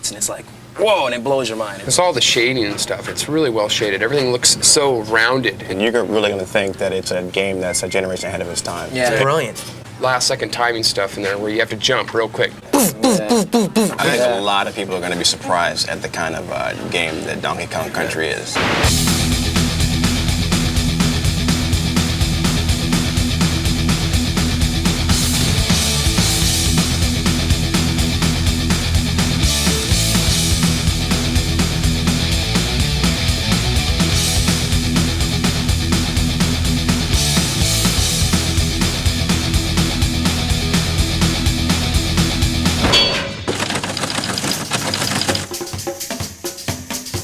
hits, and it's like, whoa, and it blows your mind. It's all the shading and stuff. It's really well shaded. Everything looks so rounded. And you're really going to think that it's a game that's a generation ahead of its time. Yeah, it's brilliant. Last second timing stuff in there where you have to jump real quick. I think a lot of people are going to be surprised at the kind of game that Donkey Kong Country is.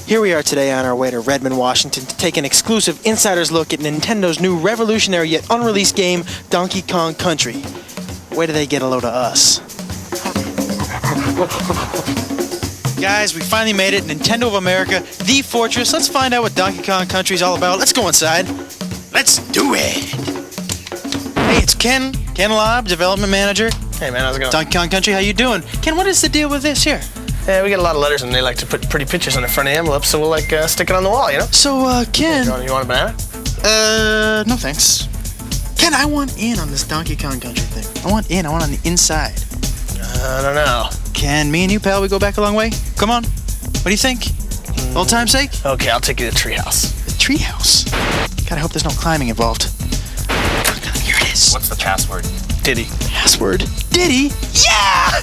Here we are today on our way to Redmond, Washington to take an exclusive insider's look at Nintendo's new revolutionary yet unreleased game, Donkey Kong Country. Where do they get a load of us? Guys, we finally made it. Nintendo of America, the fortress. Let's find out what Donkey Kong Country is all about. Let's go inside. Let's do it. Hey, it's Ken Lobb, development manager. Hey man, how's it going? Donkey Kong Country, how you doing? Ken, what is the deal with this here? Yeah, we get a lot of letters and they like to put pretty pictures on the front of the envelope, so we'll like stick it on the wall, you know? So, Ken... You want a banana? No thanks. Ken, I want in on this Donkey Kong Country thing. I want on the inside. I don't know. Ken, me and you, pal, we go back a long way? Come on. What do you think? Old time's sake? Okay, I'll take you to the treehouse. The treehouse? God, I hope there's no climbing involved. Here it is. What's the password? Diddy. Password? Diddy? Yeah!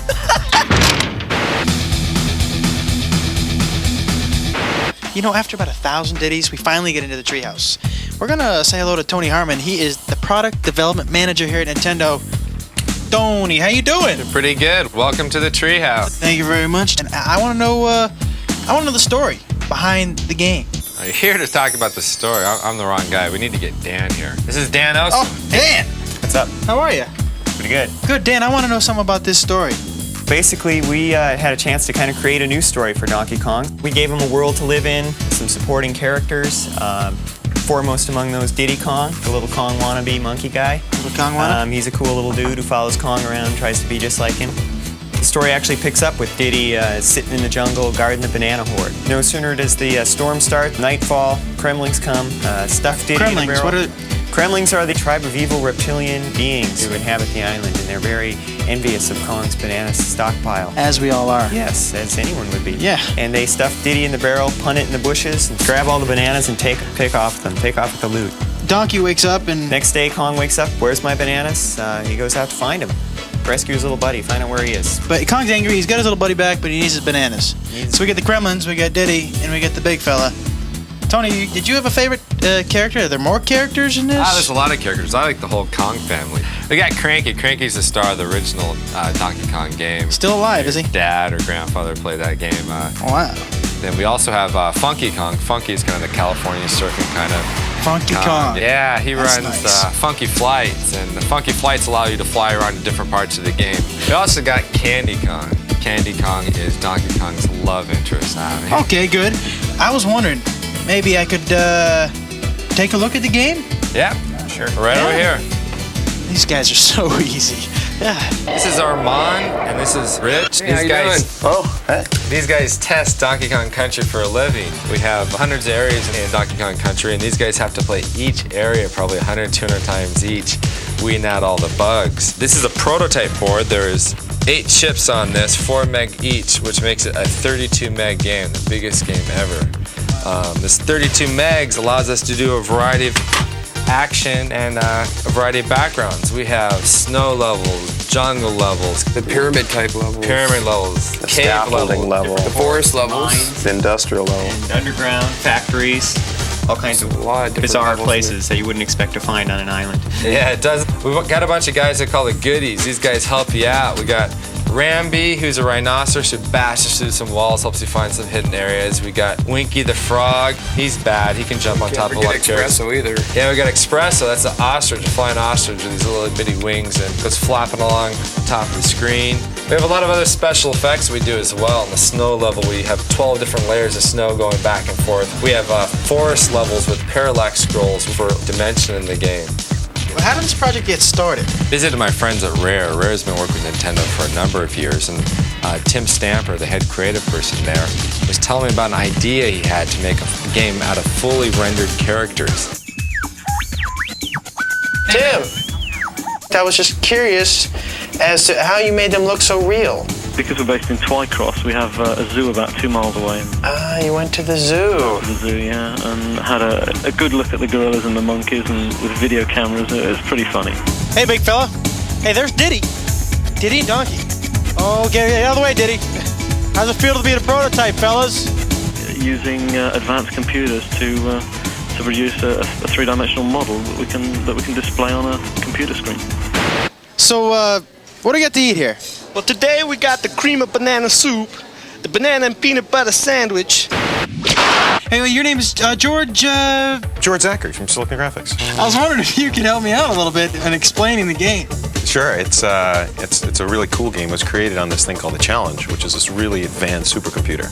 You know, after about 1,000 ditties, we finally get into the treehouse. We're gonna say hello to Tony Harmon. He is the product development manager here at Nintendo. Tony, how you doing? Pretty good. Welcome to the treehouse. Thank you very much. And I want to know, the story behind the game. You're here to talk about the story. I'm the wrong guy. We need to get Dan here. This is Dan Oster. Oh, Dan! What's up? How are you? Pretty good. Good, Dan. I want to know something about this story. Basically, we had a chance to kind of create a new story for Donkey Kong. We gave him a world to live in, some supporting characters, foremost among those Diddy Kong, the little Kong wannabe monkey guy. Little Kong wannabe? He's a cool little dude who follows Kong around, tries to be just like him. The story actually picks up with Diddy sitting in the jungle guarding the banana horde. No sooner does the storm start, nightfall, Kremlings come, stuff Diddy in a barrel. What are... Kremlings are the tribe of evil reptilian beings who inhabit the island, and they're very envious of Kong's banana stockpile. As we all are. Yes, as anyone would be. Yeah. And they stuff Diddy in the barrel, punt it in the bushes, and grab all the bananas and take off with the loot. Donkey wakes up and... Next day, Kong wakes up, where's my bananas? He goes out to find him. Rescue his little buddy, find out where he is. But Kong's angry, he's got his little buddy back, but he needs his bananas. So we get the Kremlins, we got Diddy, and we get the big fella. Tony, did you have a favorite character? Are there more characters in this? There's a lot of characters. I like the whole Kong family. We got Cranky. Cranky's the star of the original Donkey Kong game. Still alive, is he? Dad or grandfather played that game. Wow. Then we also have Funky Kong. Funky is kind of the California surfing kind of Funky Kong. Yeah, he That's runs nice. Funky Flights, and the Funky Flights allow you to fly around to different parts of the game. We also got Candy Kong. Candy Kong is Donkey Kong's love interest. Okay, good. I was wondering, maybe I could take a look at the game? Yeah, sure. Right over here. These guys are so easy. Yeah. This is Armand, and this is Rich. Hey, how you doing? Oh, hey. These guys test Donkey Kong Country for a living. We have hundreds of areas in Donkey Kong Country, and these guys have to play each area probably 100, 200 times each, weeding out all the bugs. This is a prototype board. There is 8 chips on this, 4 meg each, which makes it a 32 meg game, the biggest game ever. This 32 megs allows us to do a variety of action and a variety of backgrounds. We have snow levels, jungle levels, The pyramid type levels. pyramid levels, The cave scaffolding levels. level. The forest levels. The industrial level. And underground, factories, all kinds of A lot of different bizarre levels places that you wouldn't expect to find on an island. Yeah, it does. We've got a bunch of guys that call it goodies. These guys help you out. We got Ramby, who's a rhinoceros who bashes through some walls, helps you find some hidden areas. We got Winky the frog. He's bad. He can jump on top of Can't like forget Espresso either. Yeah, we got Espresso. That's an ostrich, a flying ostrich with these little bitty wings and goes flapping along top of the screen. We have a lot of other special effects we do as well. On the snow level, we have 12 different layers of snow going back and forth. We have forest levels with parallax scrolls for dimension in the game. Well, how did this project get started? Visited my friends at Rare. Rare's been working with Nintendo for a number of years, and Tim Stamper, the head creative person there, was telling me about an idea he had to make a game out of fully rendered characters. Tim, I was just curious as to how you made them look so real. Because we're based in Twycross, we have a zoo about 2 miles away. Ah, you went to the zoo. The zoo, yeah, and had a good look at the gorillas and the monkeys, and with video cameras, it was pretty funny. Hey, big fella. Hey, there's Diddy. Diddy and Donkey. Oh, get out of the way, Diddy. How's it feel to be a prototype, fellas? Using advanced computers to produce a three-dimensional model that we can display on a computer screen. So, what do we got to eat here? Well, today we got the cream of banana soup, the banana and peanut butter sandwich. Hey, your name is George, George Zachary from Silicon Graphics. I was wondering if you could help me out a little bit in explaining the game. Sure, it's a really cool game. It was created on this thing called the Challenge, which is this really advanced supercomputer.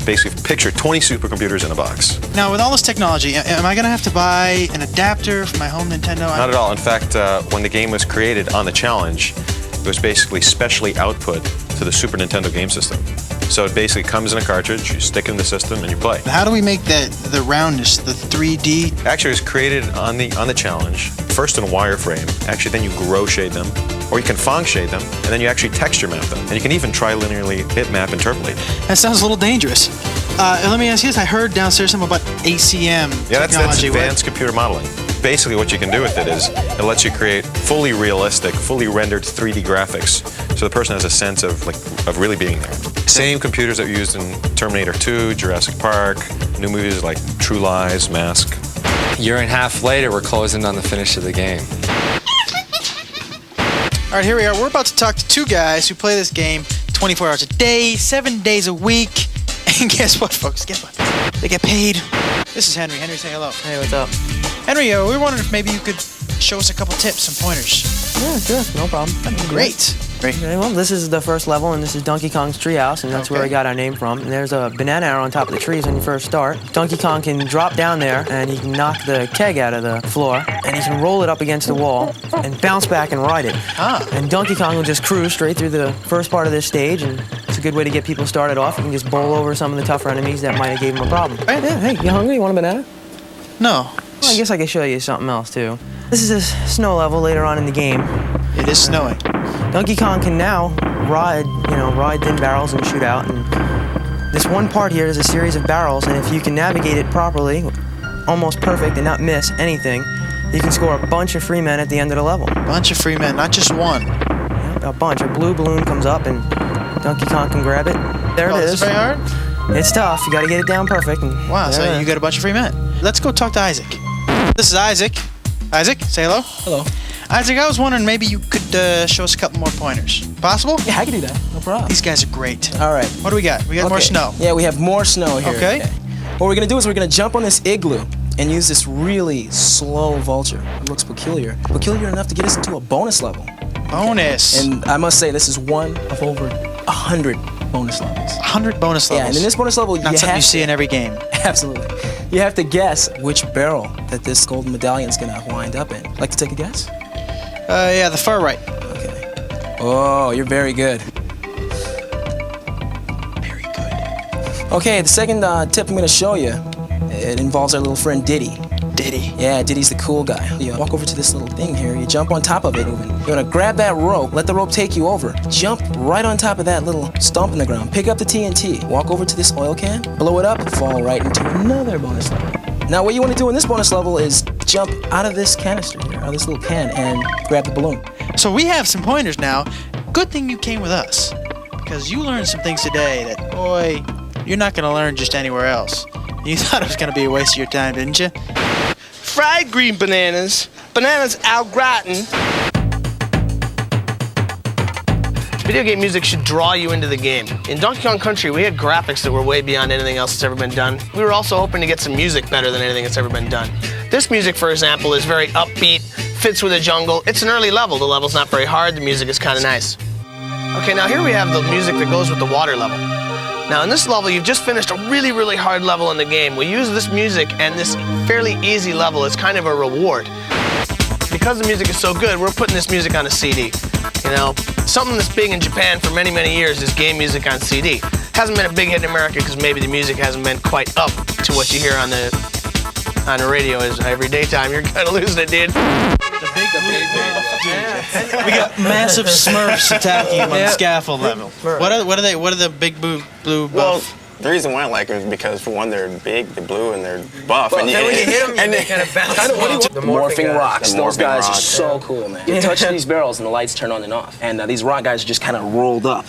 Basically, picture 20 supercomputers in a box. Now, with all this technology, am I going to have to buy an adapter for my home Nintendo? Not at all. In fact, when the game was created on the Challenge, it was basically specially output to the Super Nintendo game system. So it basically comes in a cartridge, you stick it in the system, and you play. How do we make the roundness, the 3D? Actually, it was created on the Challenge, first in wireframe. Actually, then you grow shade them, or you can Phong shade them, and then you actually texture map them. And you can even trilinearly bitmap interpolate. That sounds a little dangerous. Let me ask you this. I heard downstairs something about ACM Yeah, technology. that's advanced computer modeling. Basically, what you can do with it is it lets you create fully realistic, fully rendered 3D graphics, so the person has a sense of really being there. Same computers that were used in Terminator 2, Jurassic Park, new movies like True Lies, Mask. A year and a half later, we're closing on the finish of the game. All right, here we are. We're about to talk to two guys who play this game 24 hours a day, 7 days a week. And guess what, folks? Guess what? They get paid. This is Henry. Henry, say hello. Hey, what's up? Henry, we were wondering if maybe you could show us a couple tips, some pointers. Yeah, sure, no problem. Great. Great. Okay, well, this is the first level, and this is Donkey Kong's treehouse, and that's where we got our name from. And there's a banana arrow on top of the trees when you first start. Donkey Kong can drop down there, and he can knock the keg out of the floor, and he can roll it up against the wall, and bounce back and ride it. And Donkey Kong will just cruise straight through the first part of this stage, and it's a good way to get people started off. You can just bowl over some of the tougher enemies that might have gave him a problem. Hey, hey, you hungry? You want a banana? No. Well, I guess I could show you something else, too. This is a snow level later on in the game. It is snowing. Donkey Kong can now ride thin barrels and shoot out. And this one part here is a series of barrels, and if you can navigate it properly, almost perfect, and not miss anything, you can score a bunch of free men at the end of the level. Bunch of free men, not just one. Yeah, a bunch. A blue balloon comes up, and Donkey Kong can grab it. There it is. Is this very hard? It's tough. You got to get it down perfect. And Wow, so you got a bunch of free men. Let's go talk to Isaac. This is Isaac. Isaac, say hello. Hello. Isaac, I was wondering maybe you could show us a couple more pointers. Possible? Yeah, I can do that. No problem. These guys are great. All right. What do we got? We got more snow. Yeah, we have more snow here. Okay. What we're gonna do is we're gonna jump on this igloo and use this really slow vulture. It looks peculiar. Peculiar enough to get us into a bonus level. Bonus. And I must say, this is one of over 100 bonus levels. 100 bonus levels. Yeah, and in this bonus level, Not you something have you see in every game. Absolutely. You have to guess which barrel that this golden medallion's gonna wind up in. Like to take a guess? Yeah, the far right. Okay. Oh, you're very good. Very good. Okay, the second tip I'm gonna show you, it involves our little friend Diddy. Diddy. Yeah, Diddy's the cool guy. You walk over to this little thing here, you jump on top of it, and you're gonna grab that rope, let the rope take you over, jump right on top of that little stump in the ground, pick up the TNT, walk over to this oil can, blow it up, fall right into another bonus level. Now what you want to do in this bonus level is jump out of this canister here, out of this little can, and grab the balloon. So we have some pointers now. Good thing you came with us, because you learned some things today that, boy, you're not going to learn just anywhere else. You thought it was going to be a waste of your time, didn't you? Fried green bananas, bananas au gratin. Video game music should draw you into the game. In Donkey Kong Country, we had graphics that were way beyond anything else that's ever been done. We were also hoping to get some music better than anything that's ever been done. This music, for example, is very upbeat, fits with the jungle. It's an early level. The level's not very hard. The music is kind of nice. Okay, now here we have the music that goes with the water level. Now in this level, you've just finished a really, really hard level in the game. We use this music and this fairly easy level as kind of a reward. because the music is so good, we're putting this music on a CD. You know, something that's big in Japan for many, many years is game music on CD. Hasn't been a big hit in America because maybe the music hasn't been quite up to what you hear on the radio is every daytime. You're kind of losing it, dude. We got massive Smurfs attacking him on the scaffold level. What are the big blue Well, buff? the reason why I like them is because, for one, they're big, they're blue, and they're buff. But then when you hit them, they kind of bounce. The morphing rocks. The Those morphing guys are rocks, so cool, man. You touch these barrels and the lights turn on and off. And these rock guys are just kind of rolled up.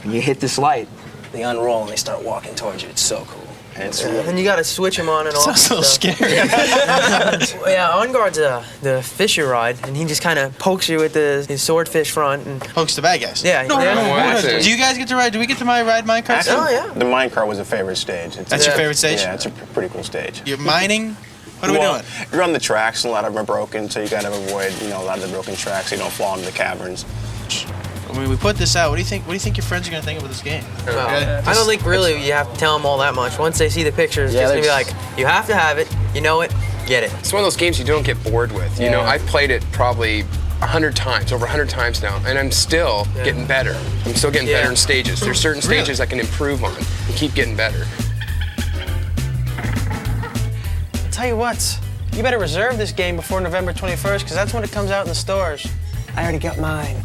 When you hit this light, they unroll and they start walking towards you. It's so cool. And it's really And you got to switch them on and off. Sounds a little scary. Yeah, On Guard's the fisher rod, and he just kind of pokes you with his swordfish front. And Pokes the bad guys. yeah, Do you guys get to ride? Do we get to ride minecart? Actually, Oh, yeah. the minecart was a favorite stage. That's your favorite stage? Yeah, it's a pretty cool stage. You're mining? What are we doing? You're on the tracks, and a lot of them are broken, so you gotta avoid, a lot of the broken tracks so you don't fall into the caverns. When we put this out, what do you think your friends are gonna think about this game? I don't think really you have to tell them all that much. Once they see the pictures, it's just gonna be like, you have to have it, you know it, get it. It's one of those games you don't get bored with. You know, I've played it probably 100 times, over 100 times now, and I'm still getting better. I'm still getting better in stages. There's certain stages I can improve on and keep getting better. I'll tell you what, you better reserve this game before November 21st, because that's when it comes out in the stores. I already got mine.